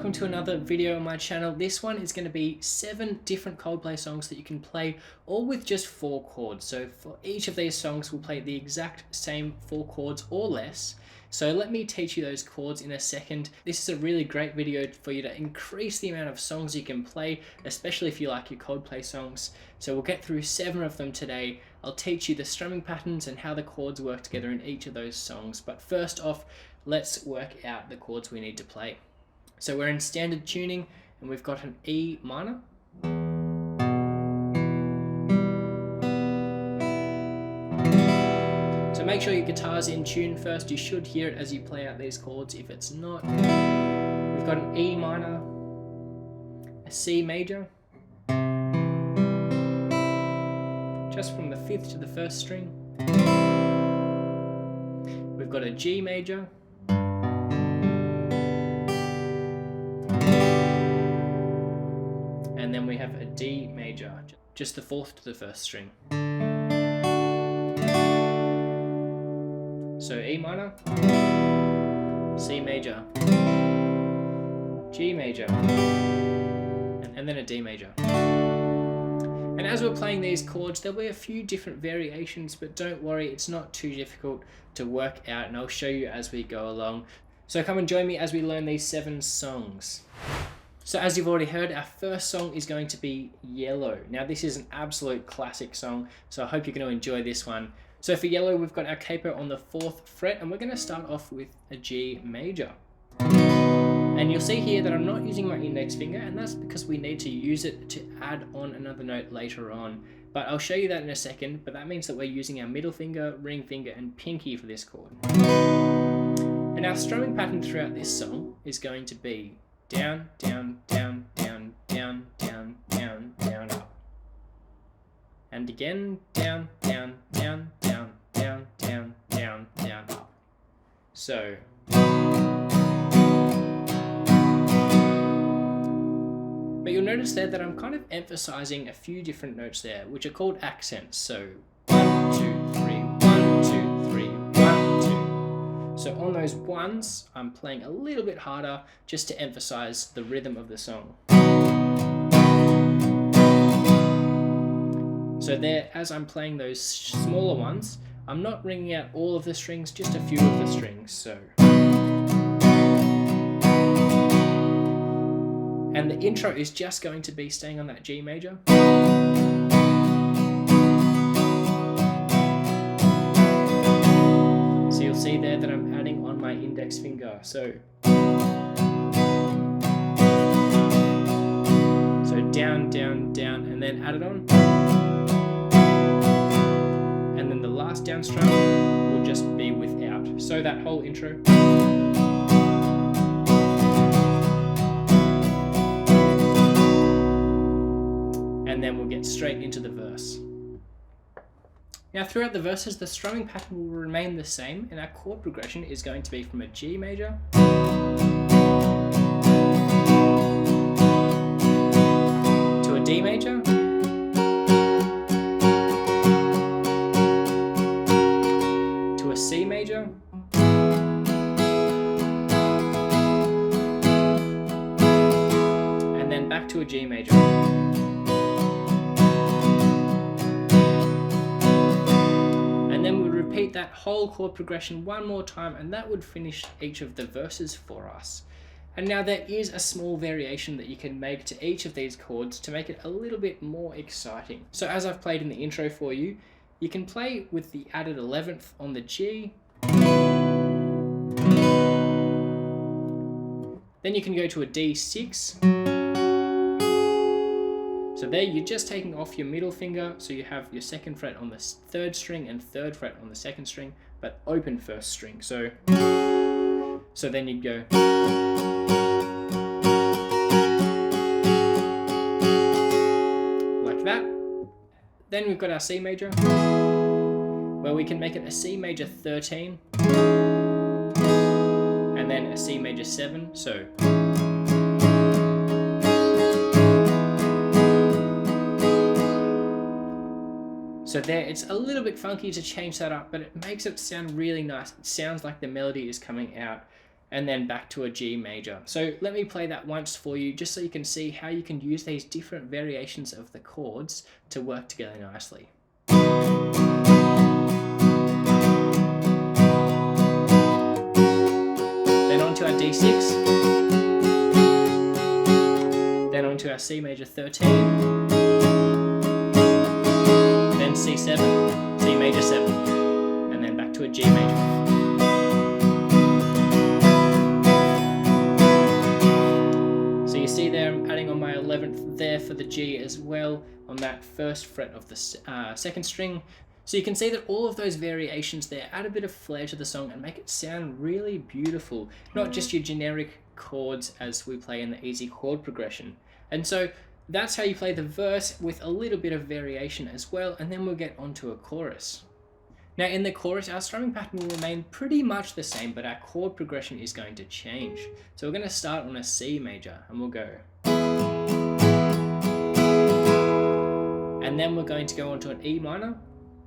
welcome to another video on my channel. This one is going to be 7 different Coldplay songs that you can play, all with just 4 chords. So for each of these songs, we'll play the exact same 4 chords or less. So let me teach you those chords in a second. This is a really great video for you to increase the amount of songs you can play, especially if you like your Coldplay songs. So we'll get through 7 of them today. I'll teach you the strumming patterns and how the chords work together in each of those songs. But first off, let's work out the chords we need to play. So we're in standard tuning and we've got an E minor. So make sure your guitar's in tune first. You should hear it as you play out these chords. If it's not, we've got an E minor, a C major, just from the 5th to the 1st string. We've got a G major, and then we have a D major, just the 4th to the 1st string. So E minor, C major, G major, and then a D major. And as we're playing these chords, there'll be a few different variations, but don't worry, it's not too difficult to work out, and I'll show you as we go along. So come and join me as we learn these 7 songs. So as you've already heard, our first song is going to be Yellow. Now this is an absolute classic song, so I hope you're going to enjoy this one. So for Yellow, we've got our capo on the 4th fret, and we're going to start off with a G major. And you'll see here that I'm not using my index finger, and that's because we need to use it to add on another note later on. But I'll show you that in a second, but that means that we're using our middle finger, ring finger, and pinky for this chord. And our strumming pattern throughout this song is going to be down, down, down, down, down, down, down, down, up. And again, down, down, down, down, down, down, down, down, up. So. But you'll notice there that I'm kind of emphasizing a few different notes there, which are called accents. So 1, 2, 3, 1, 2, 3, 1, 2. So on those ones, I'm playing a little bit harder just to emphasize the rhythm of the song. So there, as I'm playing those smaller ones, I'm not ringing out all of the strings, just a few of the strings. So. And the intro is just going to be staying on that G major. So you'll see there that I'm adding on my index finger. So down, down, down, and then add it on. And then the last down strum will just be without. So that whole intro. And then we'll get straight into the verse. Now throughout the verses, the strumming pattern will remain the same, and our chord progression is going to be from a G major to a D major to a C major and then back to a G major. Repeat that whole chord progression one more time, and that would finish each of the verses for us. And now there is a small variation that you can make to each of these chords to make it a little bit more exciting. So as I've played in the intro for you, you can play with the added 11th on the G. Then you can go to a D6. So there you're just taking off your middle finger, so you have your 2nd fret on the 3rd string and 3rd fret on the 2nd string, but open 1st string. So then you'd go like that. Then we've got our C major, where we can make it a C major 13, and then a C major 7. So there, it's a little bit funky to change that up, but it makes it sound really nice. It sounds like the melody is coming out. and then back to a G major. So let me play that once for you, just so you can see how you can use these different variations of the chords to work together nicely. Then onto our D6, then onto our C major 13, then C7, C major 7, and then back to a G major. So you see there I'm adding on my 11th there for the G as well on that first fret of the second string. So you can see that all of those variations there add a bit of flair to the song and make it sound really beautiful, not just your generic chords as we play in the easy chord progression. And so that's how you play the verse with a little bit of variation as well, and then we'll get onto a chorus. Now in the chorus, our strumming pattern will remain pretty much the same, but our chord progression is going to change. So we're going to start on a C major, and we'll go. And then we're going to go onto an E minor,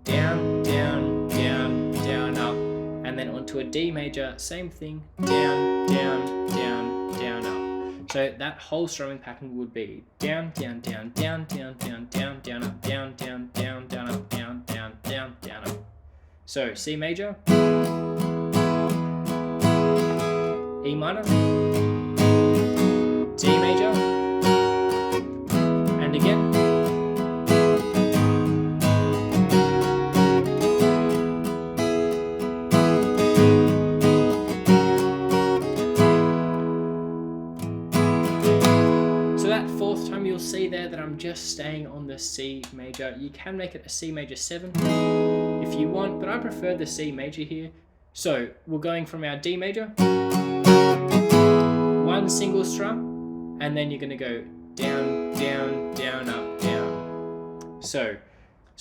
down, down, down, down, up, and then onto a D major, same thing, down, down, down, down, up. So that whole strumming pattern would be down, down, down, down, down, down, down, down, up, down, down, down, down, up, down, down, down, down, up. So C major, E minor, D major, and again. So that fourth time you'll see there that I'm just staying on the C major. You can make it a C major 7 if you want, but I prefer the C major here. So we're going from our D major, one single strum, and then you're going to go down, down, down, up, down. So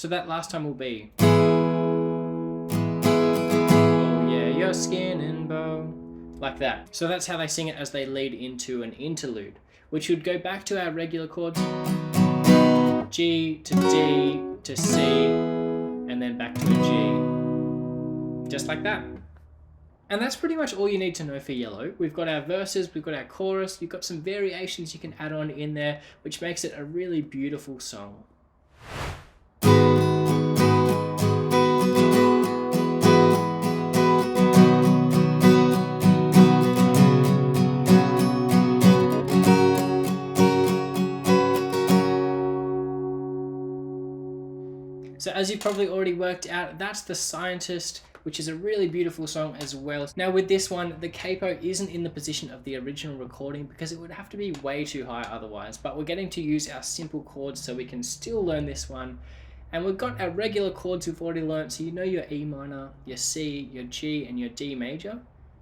that last time will be, oh yeah, your skin and bone, like that. So that's how they sing it as they lead into an interlude, which would go back to our regular chords, G to D to C, and then back to a G, just like that. And that's pretty much all you need to know for Yellow. We've got our verses, we've got our chorus, you've got some variations you can add on in there, which makes it a really beautiful song. So as you've probably already worked out, that's The Scientist, which is a really beautiful song as well. Now with this one, the capo isn't in the position of the original recording because it would have to be way too high otherwise, but we're getting to use our simple chords so we can still learn this one. And we've got our regular chords we've already learned, so you know your E minor, your C, your G, and your D major,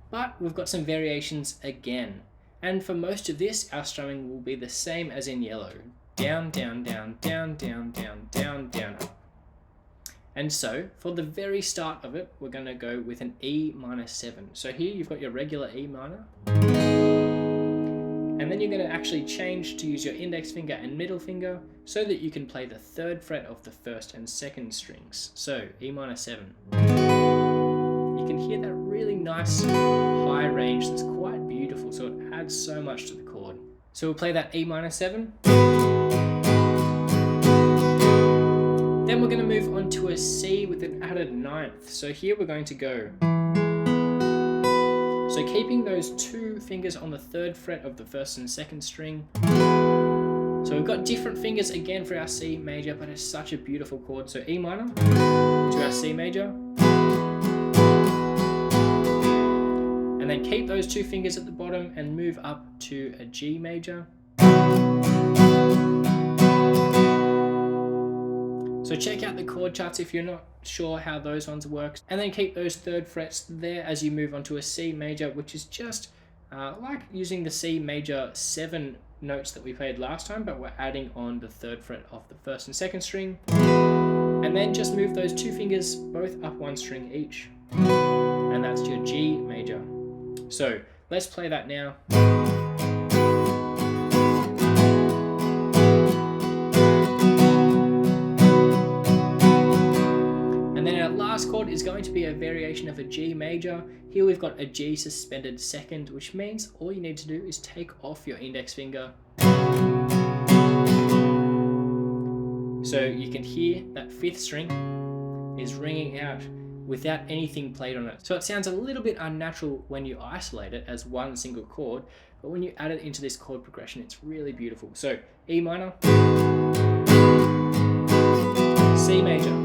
but we've got some variations again. And for most of this, our strumming will be the same as in Yellow. Down, down, down, down, down, down, down, down, up. And so, for the very start of it, we're going to go with an E minor 7. So here you've got your regular E minor. And then you're going to actually change to use your index finger and middle finger so that you can play the 3rd fret of the 1st and 2nd strings. So, E minor 7. You can hear that really nice high range that's quite beautiful, so it adds so much to the chord. So we'll play that E minor 7. Then we're going to move on to a C with an added 9th. So here we're going to go. So keeping those 2 fingers on the 3rd fret of the 1st and 2nd string. So we've got different fingers again for our C major, but it's such a beautiful chord. So E minor to our C major. And then keep those 2 fingers at the bottom and move up to a G major. So check out the chord charts if you're not sure how those ones work. And then keep those 3rd frets there as you move on to a C major, which is just like using the C major 7 notes that we played last time, but we're adding on the 3rd fret of the 1st and 2nd string. And then just move those 2 fingers both up 1 string each. And that's your G major. So let's play that now. last chord is going to be a variation of a G major. Here we've got a G suspended second, which means all you need to do is take off your index finger. So you can hear that 5th string is ringing out without anything played on it. So it sounds a little bit unnatural when you isolate it as one single chord, but when you add it into this chord progression, it's really beautiful. So E minor, C major,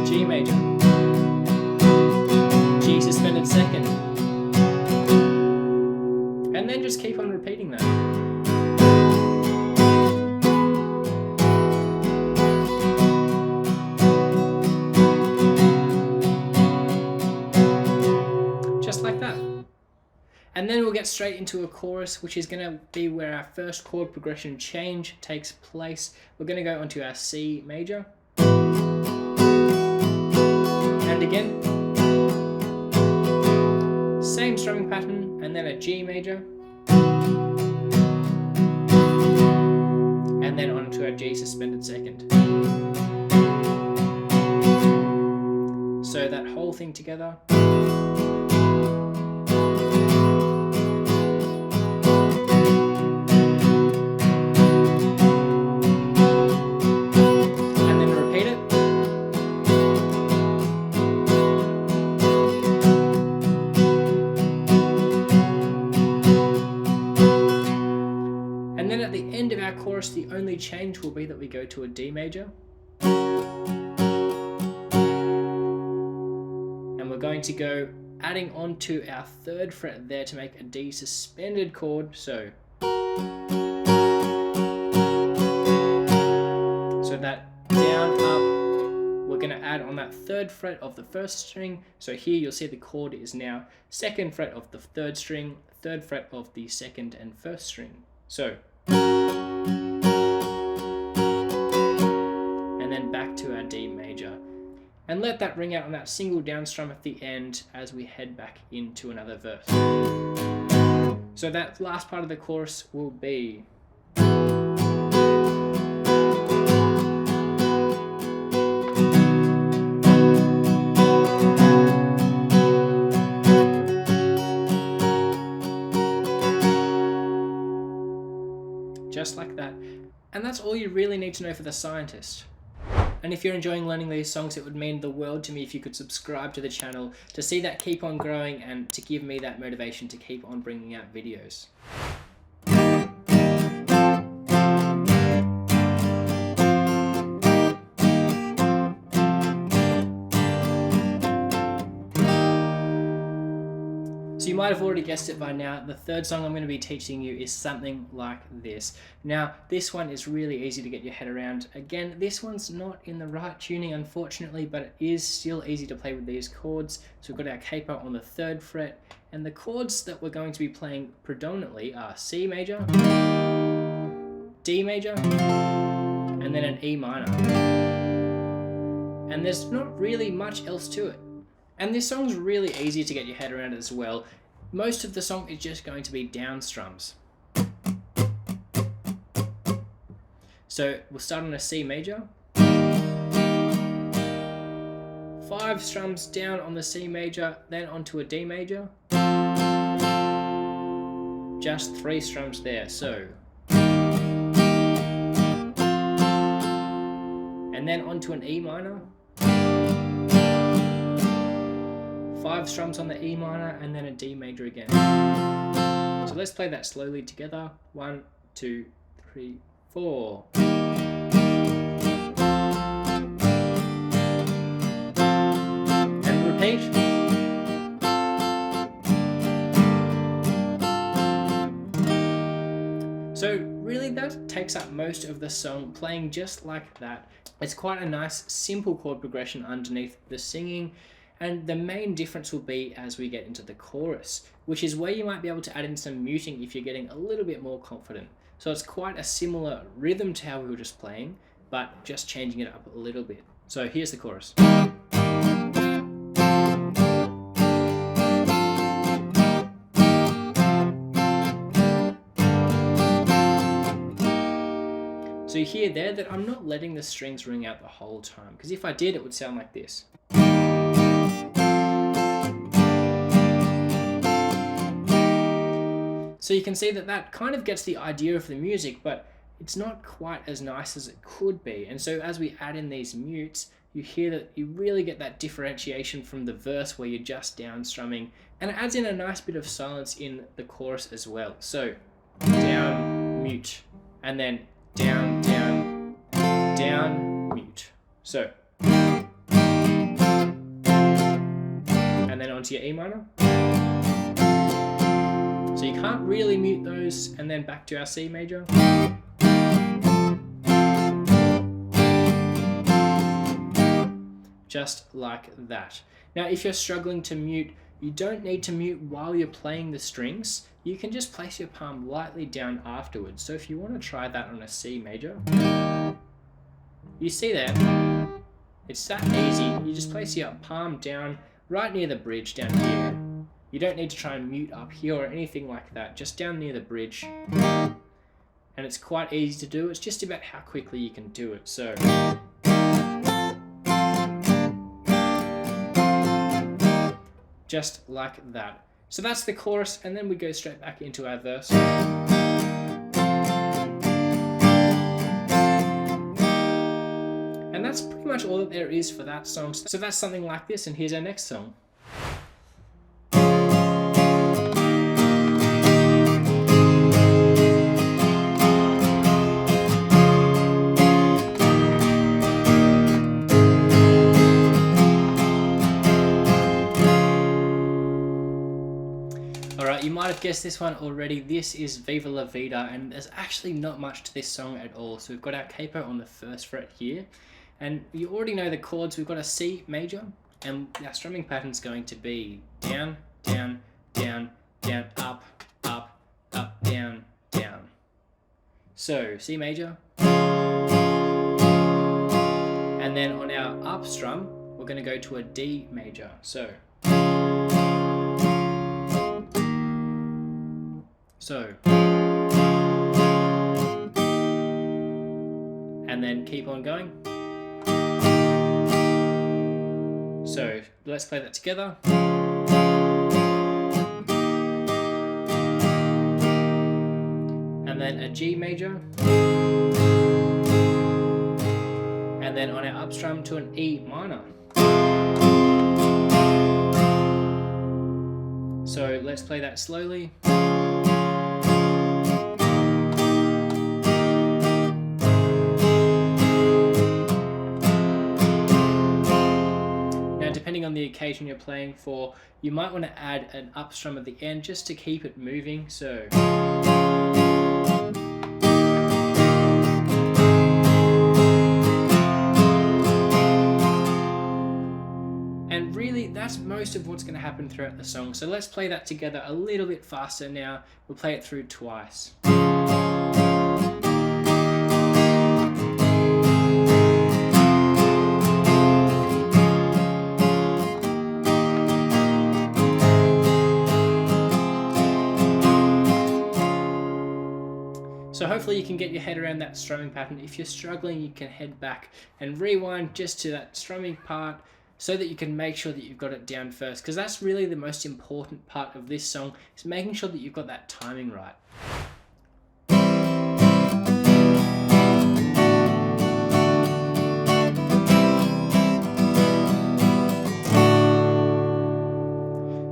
G major, G suspended second, and then just keep on repeating that. Just like that. And then we'll get straight into a chorus, which is going to be where our first chord progression change takes place. We're going to go onto our C major. And again, same strumming pattern, and then a G major. And then onto our G suspended second. So that whole thing together. Chorus, the only change will be that we go to a D major, and we're going to go adding on to our 3rd fret there to make a D suspended chord. So that down up, we're going to add on that 3rd fret of the 1st string. So here you'll see the chord is now 2nd fret of the 3rd string, 3rd fret of the 2nd and 1st string. So and then back to our D major. And let that ring out on that single down strum at the end as we head back into another verse. So that last part of the chorus will be just like that. And that's all you really need to know for The Scientist. And if you're enjoying learning these songs, it would mean the world to me if you could subscribe to the channel to see that keep on growing and to give me that motivation to keep on bringing out videos. So you might have already guessed it by now, the 3rd song I'm going to be teaching you is something like this. Now, this one is really easy to get your head around. Again, this one's not in the right tuning, unfortunately, but it is still easy to play with these chords. So we've got our capo on the 3rd fret, and the chords that we're going to be playing predominantly are C major, D major, and then an E minor. And there's not really much else to it. And this song's really easy to get your head around as well. Most of the song is just going to be down strums. So we'll start on a C major. 5 strums down on the C major, then onto a D major. Just 3 strums there, so. And then onto an E minor. 5 strums on the E minor and then a D major again. So let's play that slowly together. 1, 2, 3, 4. And repeat. So really that takes up most of the song, playing just like that. It's quite a nice simple chord progression underneath the singing. And the main difference will be as we get into the chorus, which is where you might be able to add in some muting if you're getting a little bit more confident. So it's quite a similar rhythm to how we were just playing, but just changing it up a little bit. So here's the chorus. So So you hear there that I'm not letting the strings ring out the whole time, because if I did, it would sound like this. So you can see that that kind of gets the idea of the music, but it's not quite as nice as it could be. And so as we add in these mutes, you hear that you really get that differentiation from the verse where you're just down strumming, and it adds in a nice bit of silence in the chorus as well. So down, mute, and then down, down, down, mute. So, and then onto your E minor. So you can't really mute those, and then back to our C major. Just like that. Now, if you're struggling to mute, you don't need to mute while you're playing the strings. You can just place your palm lightly down afterwards. So if you want to try that on a C major, you see there, it's that easy. You just place your palm down right near the bridge down here. You don't need to try and mute up here or anything like that, just down near the bridge. And it's quite easy to do. It's just about how quickly you can do it. So just like that. So that's the chorus, and then we go straight back into our verse. And that's pretty much all that there is for that song. So that's something like this, and here's our next song. You might have guessed this one already. This is Viva La Vida, and there's actually not much to this song at all. So we've got our capo on the first fret here, and you already know the chords. We've got a C major, and our strumming pattern's going to be down, down, down, down, up, up, up, down, down. So C major, and then on our up strum, we're going to go to a D major. So and then keep on going. So let's play that together. And then a G major. And then on our up strum to an E minor. So let's play that slowly. Depending on the occasion you're playing for, you might want to add an up strum at the end just to keep it moving. So and really that's most of what's going to happen throughout the song. So let's play that together a little bit faster now. We'll play it through twice. So hopefully you can get your head around that strumming pattern. If you're struggling, you can head back and rewind just to that strumming part so that you can make sure that you've got it down first, because that's really the most important part of this song, is making sure that you've got that timing right.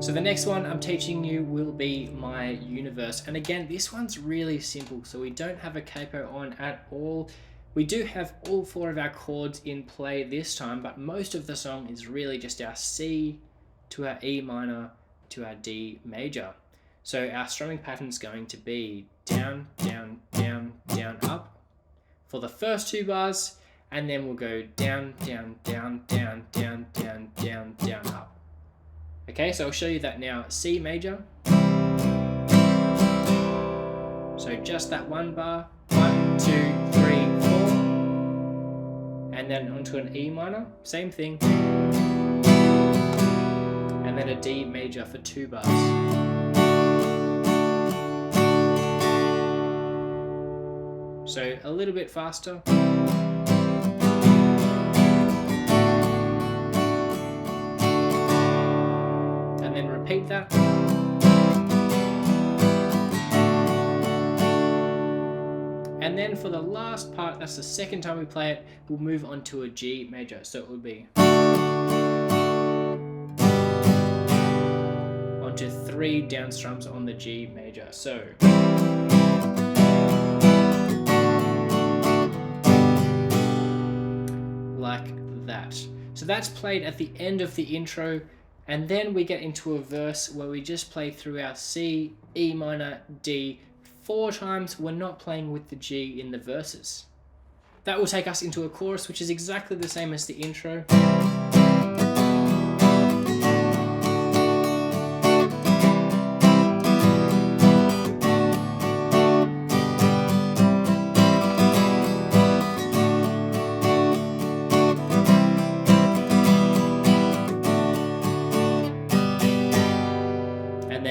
So the next one I'm teaching you will be My Universe. And again, this one's really simple. So we don't have a capo on at all. We do have all four of our chords in play this time, but most of the song is really just our C to our E minor to our D major. So our strumming pattern is going to be down, down, down, down, up for the first two bars, and then we'll go down, down, down, down, down, down, down, down, up. Okay, so I'll show you that now. C major. So just that one bar. 1, 2, 3, 4. And then onto an E minor. Same thing. And then a D major for 2 bars. So a little bit faster. And then repeat that. And then for the last part, that's the second time we play it, we'll move on to a G major. So it would be onto 3 down strums on the G major. So like that. So that's played at the end of the intro, and then we get into a verse where we just play through our C, E minor, D 4 times. We're not playing with the G in the verses. That will take us into a chorus, which is exactly the same as the intro.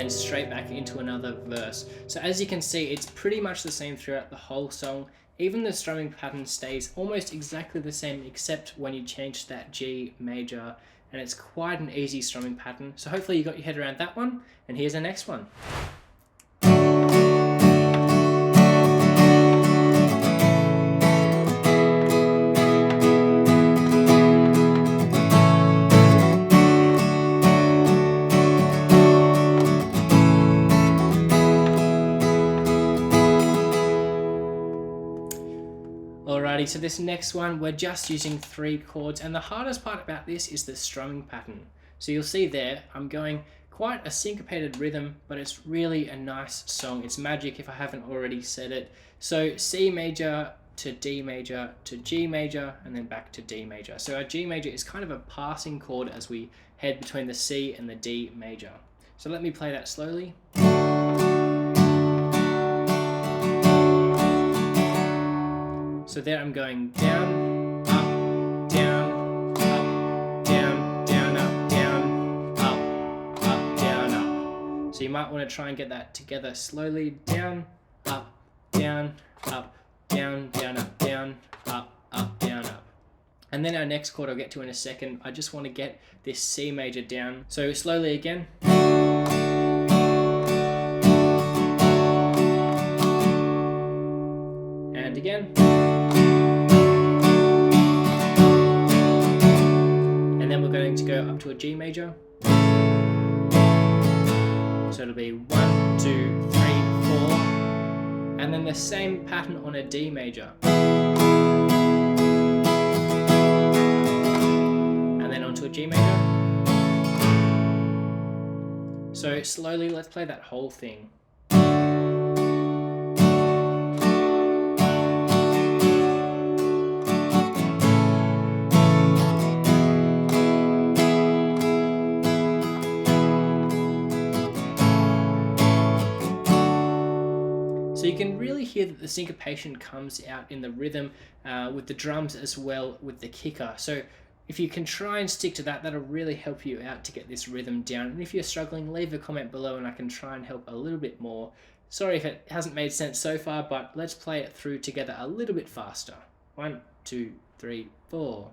Straight back into another verse. So as you can see, it's pretty much the same throughout the whole song. Even the strumming pattern stays almost exactly the same, except when you change that G major, and it's quite an easy strumming pattern. So hopefully you got your head around that one, and here's the next one. Alrighty, so this next one, we're just using 3 chords, and the hardest part about this is the strumming pattern. So you'll see there, I'm going quite a syncopated rhythm, but it's really a nice song. It's magic if I haven't already said it. So C major to D major to G major, and then back to D major. So our G major is kind of a passing chord as we head between the C and the D major. So let me play that slowly. So there I'm going down, up, down, up, down, down, up, down, up, down, up. So you might want to try and get that together slowly. Down, up, down, up, down, down, up, down, up, down, up. And then our next chord I'll get to in a second. I just want to get this C major down. So slowly again. And again. Going to go up to a G major. So it'll be 1, 2, 3, 4, and then the same pattern on a D major. And then onto a G major. So slowly, let's play that whole thing. So you can really hear that the syncopation comes out in the rhythm with the drums as well with the kicker. So if you can try and stick to that, that'll really help you out to get this rhythm down. And if you're struggling, leave a comment below and I can try and help a little bit more. Sorry if it hasn't made sense so far, but let's play it through together a little bit faster. 1, 2, 3, 4.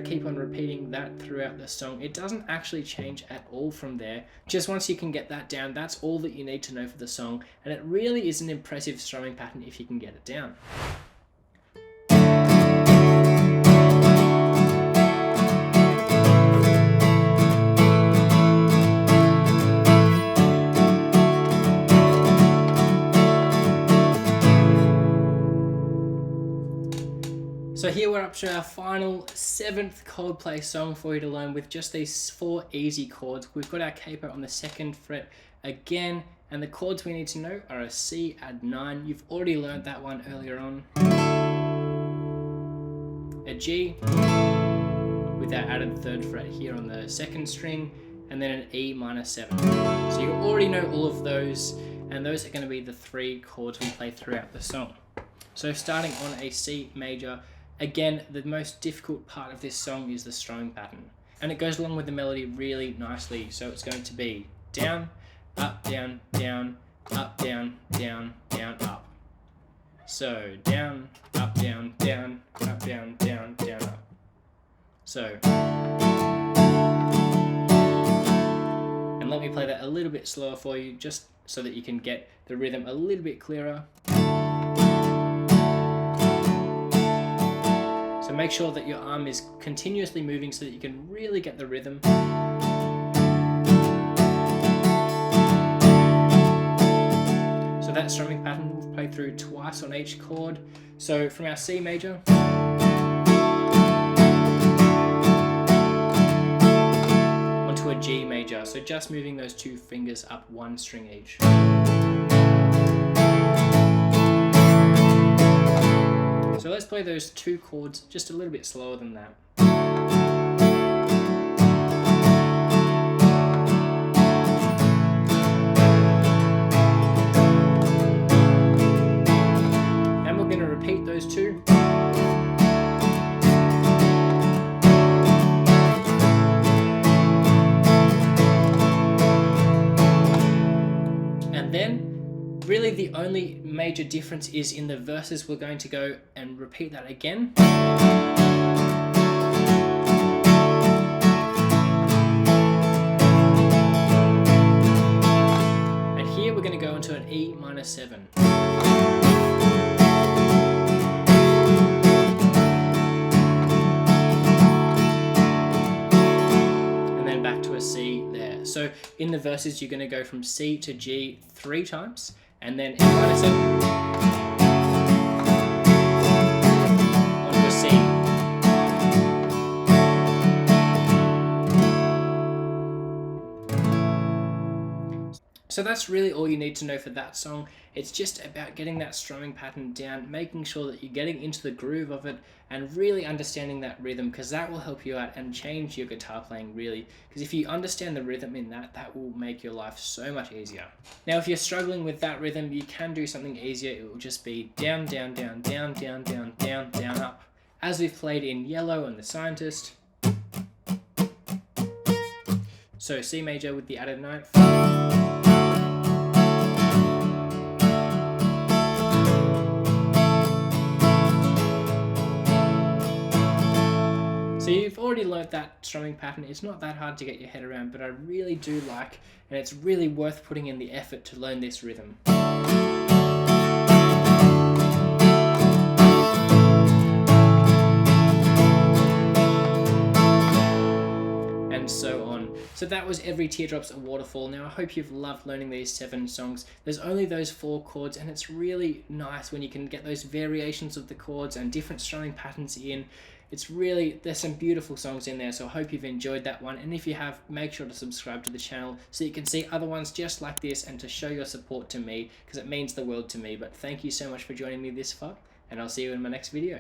Keep on repeating that throughout the song. It doesn't actually change at all from there. Just once you can get that down, that's all that you need to know for the song, and it really is an impressive strumming pattern if you can get it down. So here we're up to our final 7th Coldplay song for you to learn with just these 4 easy chords. We've got our capo on the 2nd fret again, and the chords we need to know are a C add 9. You've already learned that one earlier on. A G with our added 3rd fret here on the 2nd string, and then an E minor 7. So you already know all of those, and those are going to be the 3 chords we play throughout the song. So starting on a C major, Again, the most difficult part of this song is the strumming pattern, and it goes along with the melody really nicely. So it's going to be down, up, down, down, up, down, down, down, up. So down, up, down, down, up, down, down, down, up. So, and let me play that a little bit slower for you, just so that you can get the rhythm a little bit clearer. So make sure that your arm is continuously moving so that you can really get the rhythm. So that strumming pattern we'll play through twice on each chord. So from our C major, onto a G major. So just moving those two fingers up one string each. So let's play those two chords just a little bit slower than that. And we're going to repeat those two. And then really the only major difference is in the verses. We're going to go and repeat that again. And here we're going to go into an E minor 7. And then back to a C there. So in the verses you're going to go from C to G 3 times. And then E minor 7 onto a C. So that's really all you need to know for that song. It's just about getting that strumming pattern down, making sure that you're getting into the groove of it and really understanding that rhythm, because that will help you out and change your guitar playing really. Because if you understand the rhythm in that, that will make your life so much easier. Now if you're struggling with that rhythm, you can do something easier. It will just be down, down, down, down, down, down, down, down, up. As we've played in Yellow and The Scientist. So C major with the added ninth. So you've already learnt that strumming pattern. It's not that hard to get your head around, but I really do like, and it's really worth putting in the effort to learn this rhythm. And so on. So that was Every Teardrop's a Waterfall. Now I hope you've loved learning these 7 songs. There's only those 4 chords, and it's really nice when you can get those variations of the chords and different strumming patterns in. It's really, there's some beautiful songs in there, so I hope you've enjoyed that one. And if you have, make sure to subscribe to the channel so you can see other ones just like this and to show your support to me, because it means the world to me. But thank you so much for joining me this far, and I'll see you in my next video.